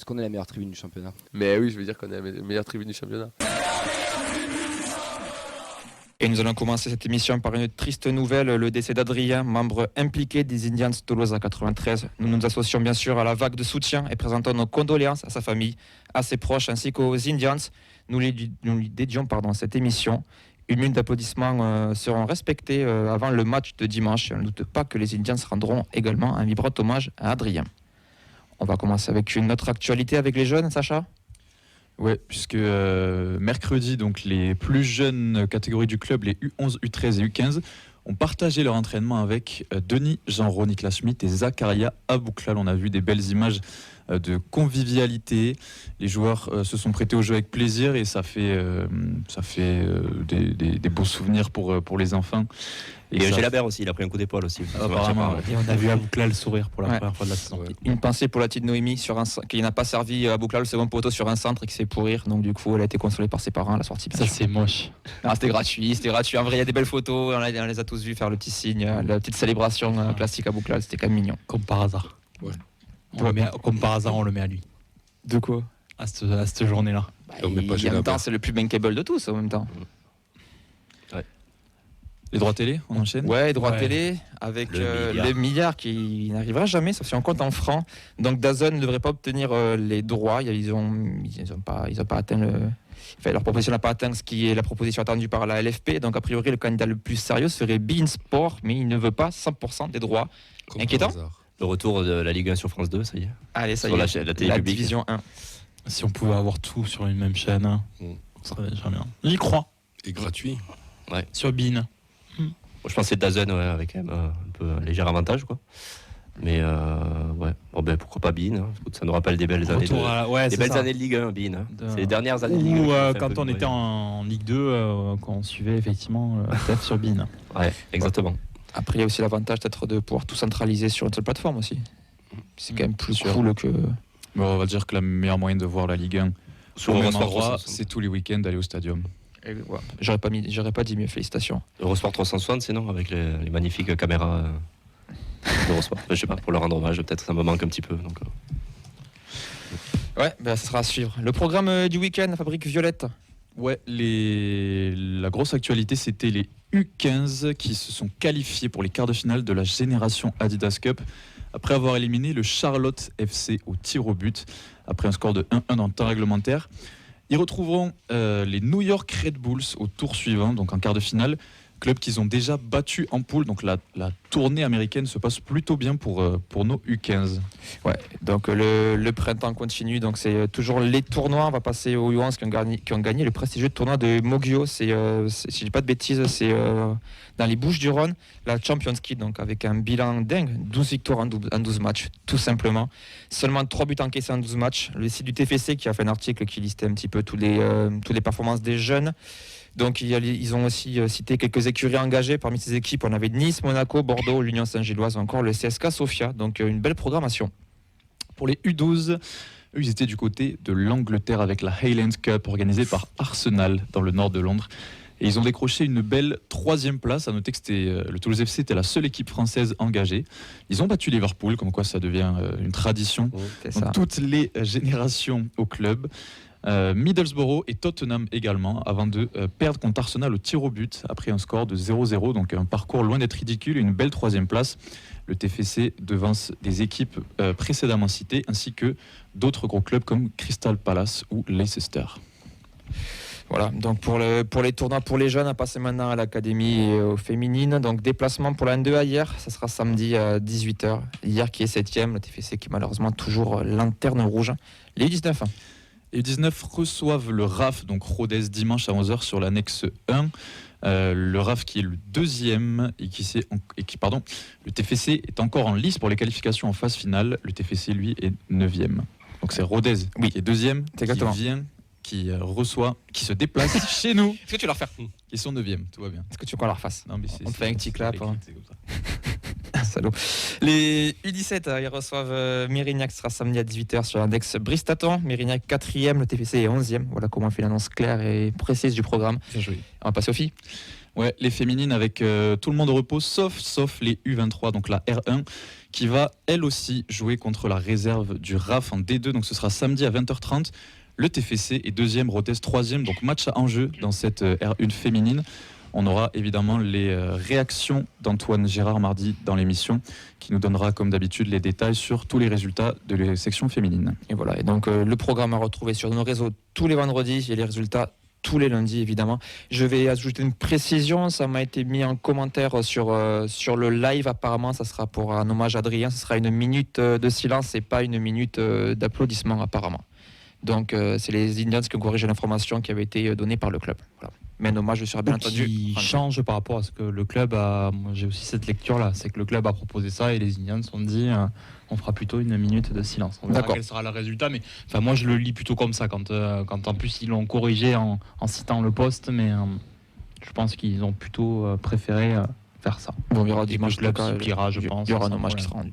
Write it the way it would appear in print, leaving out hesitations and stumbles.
Est-ce qu'on est la meilleure tribune du championnat? Mais oui, je veux dire qu'on est la meilleure tribune du championnat. Et nous allons commencer cette émission par une triste nouvelle, le décès d'Adrien, membre impliqué des Indians Toulouse en 93. Nous nous associons bien sûr à la vague de soutien et présentons nos condoléances à sa famille, à ses proches ainsi qu'aux Indians. Nous lui dédions cette émission. Une minute d'applaudissements seront respectées avant le match de dimanche. On ne doute pas que les Indians rendront également un vibrant hommage à Adrien. On va commencer avec une autre actualité avec les jeunes, Sacha ? Ouais, puisque mercredi, donc les plus jeunes catégories du club, les U11, U13 et U15, ont partagé leur entraînement avec Denis, Jean-Ro, Niklas Schmidt et Zakaria Abouklal. On a vu des belles images de convivialité. Les joueurs se sont prêtés au jeu avec plaisir et ça fait des beaux souvenirs pour les enfants. Et Gélabert aussi, il a pris un coup d'épaule aussi. Apparemment, et on a vu Abouklal sourire pour la première fois de la saison. Ouais. Une pensée pour la petite Noémie qui n'a pas servi Abouklal le second poteau sur un centre et qui s'est pourrir. Donc du coup, elle a été consolée par ses parents à la sortie. Ça c'est moche. Non, c'était gratuit. En vrai, il y a des belles photos. On les a tous vus faire le petit signe, la petite célébration classique Abouklal. C'était quand même mignon. Comme par hasard. Ouais. Comme par hasard, on le met à lui. De quoi? À cette journée-là. En même temps, c'est le plus bankable de tous en même temps. Les droits télé, on enchaîne. Ouais, droits télé avec le milliard qui n'arrivera jamais, sauf si on compte en francs. Donc DAZN ne devrait pas obtenir les droits. Ils ont pas atteint leur proposition n'a pas atteint ce qui est la proposition attendue par la LFP. Donc a priori, le candidat le plus sérieux serait beIN Sport, mais il ne veut pas 100% des droits. Comme inquiétant. Le retour de la Ligue 1 sur France 2, ça y est. Allez, ça y sur est. La télé la publique. division 1. Si on pouvait avoir tout sur une même chaîne, ça serait déjà bien. J'y crois. Et gratuit. Sur beIN. Je pense que c'est DAZN avec un peu un léger avantage, quoi. Mais pourquoi pas beIN, hein. Ça nous rappelle des belles années de Ligue 1, beIN. Hein. C'est les dernières années de Ligue 1. Ou quand on était en Ligue 2, quand on suivait effectivement TF sur beIN. Ouais, exactement. Après, il y a aussi l'avantage peut-être de pouvoir tout centraliser sur une seule plateforme aussi. C'est quand même plus cool que... Bon, on va dire que la meilleure moyenne de voir la Ligue 1 Sur au même Eurosport endroit, 360. c'est tous les week-ends d'aller au stadium. J'aurais pas dit mieux, félicitations. Eurosport 360, c'est non, avec les magnifiques caméras d'Eurosport. Je sais pas, pour leur rendre hommage, peut-être ça me manque un petit peu. Donc, Ouais, ça sera à suivre. Le programme du week-end, la Fabrique Violette. Ouais, la grosse actualité, c'était les U15 qui se sont qualifiés pour les quarts de finale de la Génération Adidas Cup après avoir éliminé le Charlotte FC au tir au but après un score de 1-1 dans le temps réglementaire. Ils retrouveront les New York Red Bulls au tour suivant, donc en quart de finale. Club qu'ils ont déjà battu en poule, donc la tournée américaine se passe plutôt bien pour nos U15. Ouais, donc le printemps continue, donc c'est toujours les tournois. On va passer aux U11 qui ont gagné le prestigieux tournoi de Mogio. Si je dis pas de bêtises, c'est dans les Bouches-du-Rhône, la Champions Cup, donc avec un bilan dingue, 12 victoires en 12 matchs, tout simplement. Seulement 3 buts encaissés en 12 matchs. Le site du TFC qui a fait un article qui listait un petit peu toutes les performances des jeunes. Donc ils ont aussi cité quelques écuries engagées. Parmi ces équipes, on avait Nice, Monaco, Bordeaux, l'Union Saint-Gilloise, encore le CSKA Sofia. Donc une belle programmation. Pour les U12, eux, ils étaient du côté de l'Angleterre avec la Highland Cup organisée par Arsenal dans le nord de Londres. Et ils ont décroché une belle 3e place. À noter que le Toulouse FC était la seule équipe française engagée. Ils ont battu Liverpool, comme quoi ça devient une tradition dans toutes les générations au club. Middlesbrough et Tottenham également, avant de perdre contre Arsenal au tir au but après un score de 0-0, donc un parcours loin d'être ridicule, une belle 3e place. Le TFC devance des équipes précédemment citées ainsi que d'autres gros clubs comme Crystal Palace ou Leicester. Voilà, donc pour les tournois pour les jeunes, à passer maintenant à l'académie et aux féminines. Donc déplacement pour la N2A hier, ça sera samedi à 18h. Hier qui est 7e, le TFC qui est malheureusement toujours lanterne rouge. Les U19. Les U19 reçoivent le RAF, donc Rodez, dimanche à 11h sur l'annexe 1. Le RAF qui est le 2e le TFC est encore en lice pour les qualifications en phase finale. Le TFC, lui, est 9e. Donc c'est Rodez qui est 2e, qui se déplace chez nous. Est-ce que tu leur fais Ils sont 9e, tout va bien. Est-ce que tu veux qu'on leur fasse? Non, mais on te fait un petit clap. C'est comme ça. Salaud. Les U17, ils reçoivent Mérignac, ce sera samedi à 18h sur l'index Bristaton. Mérignac 4e, le TFC est 11e. Voilà comment on fait l'annonce claire et précise du programme. Bien joué. On va passer aux filles. Ouais, les féminines avec tout le monde au repos, sauf les U23, donc la R1, qui va elle aussi jouer contre la réserve du RAF en D2. Donc ce sera samedi à 20h30. Le TFC est deuxième, Rodez troisième, donc match à enjeu dans cette R1 féminine. On aura évidemment les réactions d'Antoine Gérard mardi dans l'émission, qui nous donnera comme d'habitude les détails sur tous les résultats de la section féminine. Et voilà, et donc le programme à retrouver sur nos réseaux tous les vendredis et les résultats tous les lundis évidemment. Je vais ajouter une précision, ça m'a été mis en commentaire sur le live, apparemment ça sera pour un hommage à Adrien, ce sera 1 minute de silence et pas 1 minute d'applaudissement apparemment. Donc c'est les Indians qui ont corrigé l'information qui avait été donnée par le club. Voilà. Mais un hommage sera bien entendu. Qui change par rapport à ce que le club a. Moi, j'ai aussi cette lecture-là, c'est que le club a proposé ça et les Indians ont dit on fera plutôt 1 minute de silence. On verra quel sera le résultat, mais enfin, moi je le lis plutôt comme ça quand en plus ils l'ont corrigé en citant le poste, mais je pense qu'ils ont plutôt préféré faire ça. Bon, il y aura dimanche, le club s'y pliera, je pense. Il y aura un hommage qui sera rendu.